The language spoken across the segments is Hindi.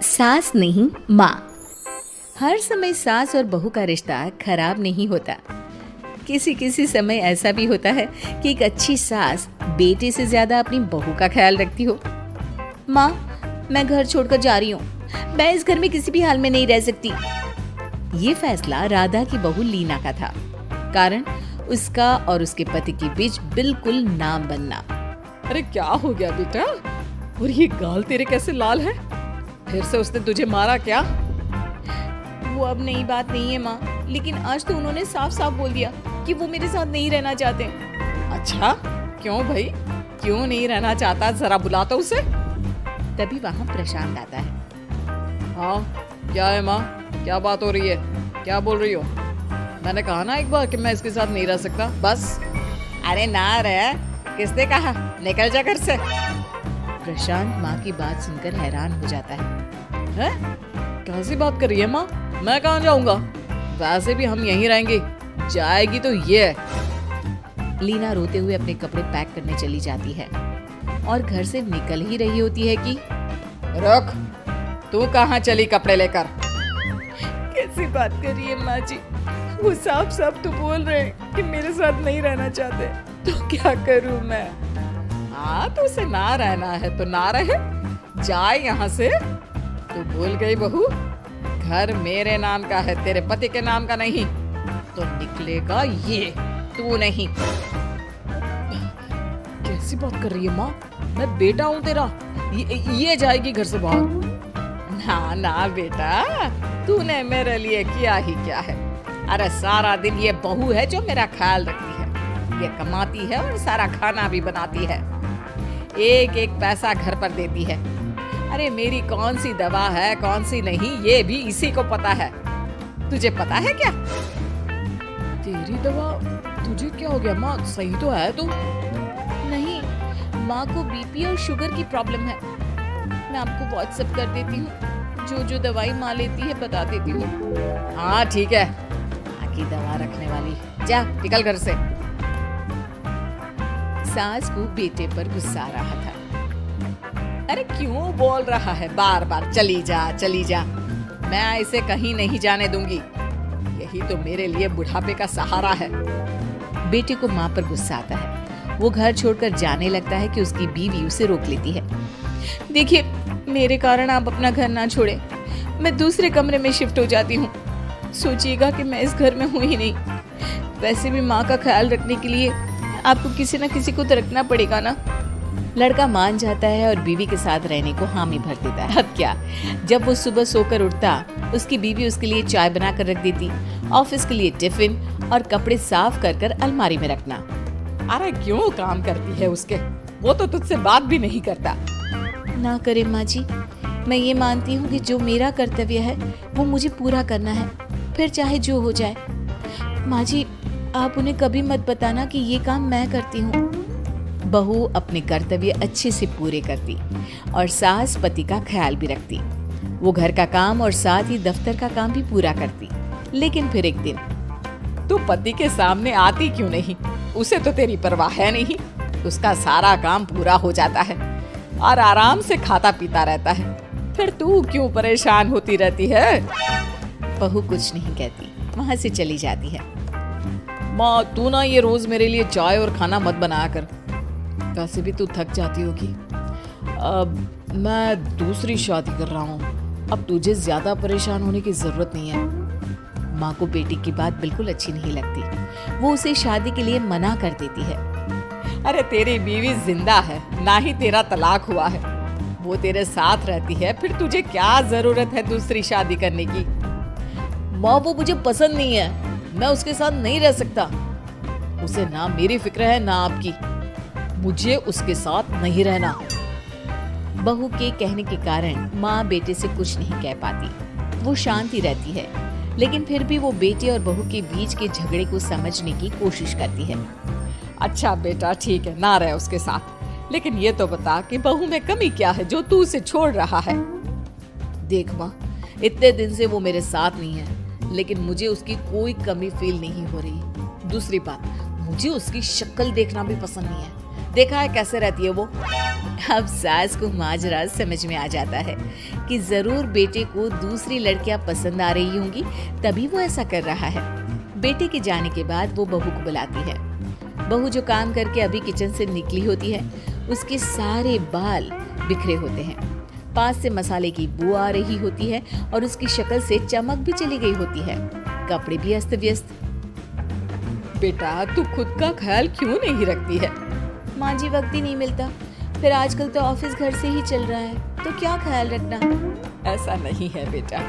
सास नहीं माँ। हर समय सास और बहू का रिश्ता खराब नहीं होता। किसी किसी समय ऐसा भी होता है कि एक अच्छी सास बेटे से ज्यादा अपनी बहू का ख्याल रखती हो। माँ, मैं घर छोड़कर जा रही हूँ, मैं इस घर में किसी भी हाल में नहीं रह सकती। ये फैसला राधा की बहू लीना का था। कारण उसका और उसके पति के बीच बिल्कुल ना बनना। अरे क्या हो गया बेटा? और ये गाल तेरे कैसे लाल है? फिर से उसने तुझे मारा क्या? वो अब नई बात नहीं है माँ, लेकिन आज तो उन्होंने साफ साफ बोल दिया कि वो मेरे साथ नहीं रहना चाहते। अच्छा, क्यों भाई? क्यों नहीं रहना चाहता? जरा बुला तो उसे। तभी वहाँ प्रशांत आता है। हाँ, क्या है माँ? क्या बात हो रही है? क्या बोल रही हो? मैंने कहा ना एक बार कि मैं इसके साथ नहीं रह सकता, बस। अरे ना रह, किसने कहा? निकल जा घर से। प्रशांत माँ की बात सुनकर हैरान हो जाता है। हैं? कैसी बात कर रही है माँ? मैं कहाँ जाऊंगा? वैसे भी हम यहीं रहेंगे, जाएगी तो ये। लीना रोते हुए अपने कपड़े पैक करने चली जाती है और घर से निकल ही रही होती है कि रुक, तू कहाँ चली कपड़े लेकर? कैसी बात कर रही है माँ जी? वो साफ साफ तो बोल रहे हैं कि मेरे साथ नहीं रहना चाहते, तो क्या करूँ मैं? हाँ, तो उसे ना रहना है तो ना रहे, जाए यहाँ से। तू भूल गई बहू, घर मेरे नाम का है, तेरे पति के नाम का नहीं। तो निकलेगा ये, तू नहीं। कैसी बात कर रही है माँ? मैं बेटा हूँ तेरा, ये जाएगी घर से बाहर। ना ना बेटा, तूने मेरे लिए किया ही क्या है? अरे सारा दिन ये बहू है जो मेरा ख्याल रखती है, ये कमाती है और सारा खाना भी बनाती है, एक एक पैसा घर पर देती है। अरे मेरी कौन सी दवा है कौन सी नहीं, ये भी इसी को पता है। तुझे पता है क्या? तेरी दवा? तुझे क्या हो गया माँ? सही तो है तू? नहीं, माँ को बीपी और शुगर की प्रॉब्लम है। मैं आपको व्हाट्सएप कर देती हूँ, जो जो दवाई माँ लेती है बता देती हूँ। हाँ ठीक है, माँ की दवा रखने वाली। जा निकल घर से। सास को बेटे पर गुस्सा आ रहा था। अरे क्यों बोल रहा है बार बार चली जा चली जा? मैं इसे कहीं नहीं जाने दूंगी, यही तो मेरे लिए बुढ़ापे का सहारा है। बेटे को माँ पर गुस्सा आता है। वो घर छोड़कर जाने लगता है कि उसकी बीवी उसे रोक लेती है। देखिए, मेरे कारण आप अपना घर ना छोड़े, मैं दूसरे कमरे में शिफ्ट हो जाती हूँ। सोचिएगा कि मैं इस घर में हूँ ही नहीं। वैसे भी माँ का ख्याल रखने के लिए आपको किसी न किसी को तो रखना पड़ेगा ना। लड़का मान जाता है और बीवी के साथ रहने को हामी भर देता है। अब क्या, जब वो सुबह सोकर उठता, उसकी बीवी उसके लिए चाय बनाकर रख देती, ऑफिस के लिए टिफिन और कपड़े साफ कर कर अलमारी में रखना। अरे क्यों काम करती है उसके? वो तो तुझसे बात भी नहीं करता। ना करे माँ जी, मैं ये मानती हूँ कि जो मेरा कर्तव्य है वो मुझे पूरा करना है, फिर चाहे जो हो जाए। माँ जी, आप उन्हें कभी मत बताना कि ये काम मैं करती हूँ। बहू अपने कर्तव्य अच्छे से पूरे करती और सास पति का ख्याल भी रखती। वो घर का काम और साथ ही दफ्तर का काम भी पूरा करती। लेकिन फिर एक दिन, तू पति के सामने आती क्यों नहीं? उसे तो तेरी परवाह है नहीं, उसका सारा काम पूरा हो जाता है और आराम से खाता पीता रहता है, फिर तू क्यों परेशान होती रहती है? बहू कुछ नहीं कहती, वहां से चली जाती है। माँ, तू ना ये रोज मेरे लिए चाय और खाना मत बनाया कर, वैसे भी तू थक जाती होगी। अब मैं दूसरी शादी कर रहा हूँ, अब तुझे ज्यादा परेशान होने की जरूरत नहीं है। माँ को बेटी की बात बिल्कुल अच्छी नहीं लगती। वो उसे शादी के लिए मना कर देती है। अरे तेरी बीवी जिंदा है, ना ही तेरा तलाक हुआ है, वो तेरे साथ रहती है, फिर तुझे क्या जरूरत है दूसरी शादी करने की? माँ, वो मुझे पसंद नहीं है, मैं उसके साथ नहीं रह सकता। उसे ना मेरी फिक्र है ना आपकी, मुझे उसके साथ नहीं रहना। बहू के कहने के कारण माँ बेटे से कुछ नहीं कह पाती। वो शांति रहती है, लेकिन फिर भी वो बेटे और बहू के बीच के झगड़े को समझने की कोशिश करती है। अच्छा बेटा ठीक है, ना रहे उसके साथ, लेकिन ये तो बता कि बहू में कमी क्या है जो तू उसे छोड़ रहा है? देख माँ, इतने दिन से वो मेरे साथ नहीं है, लेकिन मुझे उसकी कोई कमी फील नहीं हो रही। दूसरी बात, मुझे उसकी शक्ल देखना भी पसंद नहीं है। देखा है कैसे रहती है वो। अब सास को माजरा समझ में आ जाता है कि जरूर बेटे को दूसरी लड़कियां पसंद आ रही होंगी, तभी वो ऐसा कर रहा है। बेटे के जाने के बाद वो बहू को बुलाती है। बहू जो काम करके अभी किचन से निकली होती है, उसके सारे बाल बिखरे होते हैं, पास से मसाले की बू आ रही होती है और उसकी शक्ल से चमक भी चली गई होती है, कपड़े भी अस्त व्यस्त। बेटा तू खुद का ख्याल क्यों नहीं रखती है? माँ जी, वक्त ही नहीं मिलता, फिर आजकल तो ऑफिस घर से ही चल रहा है, तो क्या ख्याल रखना। ऐसा नहीं है बेटा,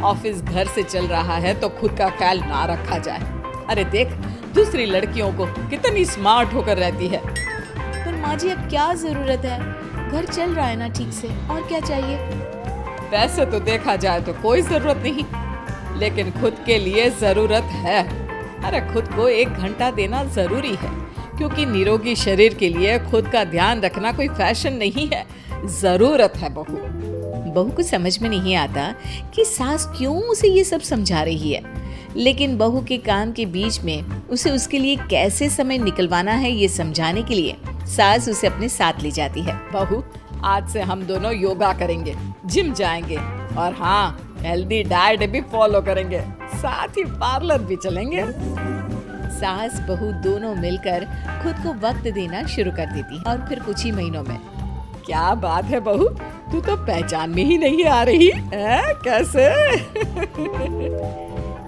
ऑफिस घर से चल रहा है तो खुद का ख्याल ना रखा जाए। अरे देख, दूसरी लड़कियों को कितनी स्मार्ट होकर रहती है। पर माँ जी, अब क्या जरूरत है, घर चल रहा है ना ठीक से, और क्या चाहिए। वैसे तो देखा जाए तो कोई जरूरत नहीं, लेकिन खुद के लिए जरूरत है। अरे खुद को 1 घंटा देना जरूरी है, क्योंकि निरोगी शरीर के लिए खुद का ध्यान रखना कोई फैशन नहीं है, जरूरत है। बहू को समझ में नहीं आता कि सास क्यों उसे ये सब समझा रही है, लेकिन बहू के काम के बीच में उसे उसके लिए कैसे समय निकलवाना है ये समझाने के लिए सास उसे अपने साथ ले जाती है। बहू, आज से हम दोनों योगा करेंगे, जिम जाएंगे और हाँ, हेल्दी डाइट भी फॉलो करेंगे, साथ ही पार्लर भी चलेंगे। सास बहू दोनों मिलकर खुद को वक्त देना शुरू कर देती है और फिर कुछ ही महीनों में। क्या बात है बहू, तू तो पहचान में ही नहीं आ रही है, कैसे?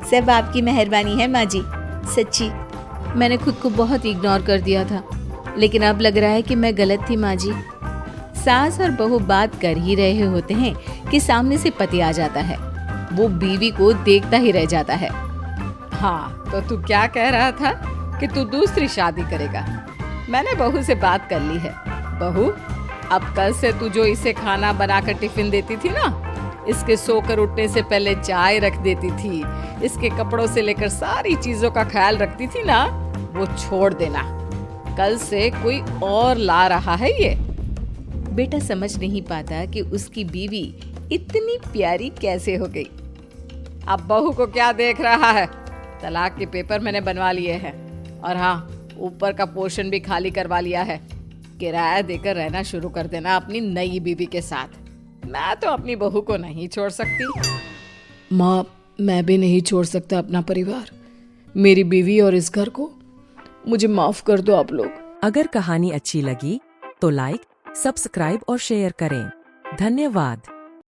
सब आपकी मेहरबानी है माँ जी, सच्ची मैंने खुद को बहुत इग्नोर कर दिया था, लेकिन अब लग रहा है कि मैं गलत थी माँ जी। सास और बहू बात कर ही रहे होते हैं कि सामने से पति आ जाता है। वो बीवी को देखता ही रह जाता है। हाँ, तो तू क्या कह रहा था कि तू दूसरी शादी करेगा? मैंने बहू से बात कर ली है। बहू, अब कल से तू जो इसे खाना बनाकर टिफिन देती थी ना, इसके सोकर उठने से पहले चाय रख देती थी, इसके कपड़ों से लेकर सारी चीजों का ख्याल रखती थी ना, वो छोड़ देना। कल से कोई और ला रहा है ये। बेटा समझ नहीं पाता कि उसकी बीवी इतनी प्यारी कैसे हो गई। अब बहू को क्या देख रहा है? तलाक के पेपर मैंने बनवा लिए हैं और हाँ, ऊपर का पोर्शन भी खाली करवा लिया है। किराया देकर रहना शुरू कर देना अपनी नई बीवी के साथ। मैं तो अपनी बहू को नहीं छोड़ सकती। माँ, मैं भी नहीं छोड़ सकता अपना परिवार, मेरी बीवी और इस घर को। मुझे माफ कर दो आप लोग। अगर कहानी अच्छी लगी तो लाइक, सब्सक्राइब और शेयर करें। धन्यवाद।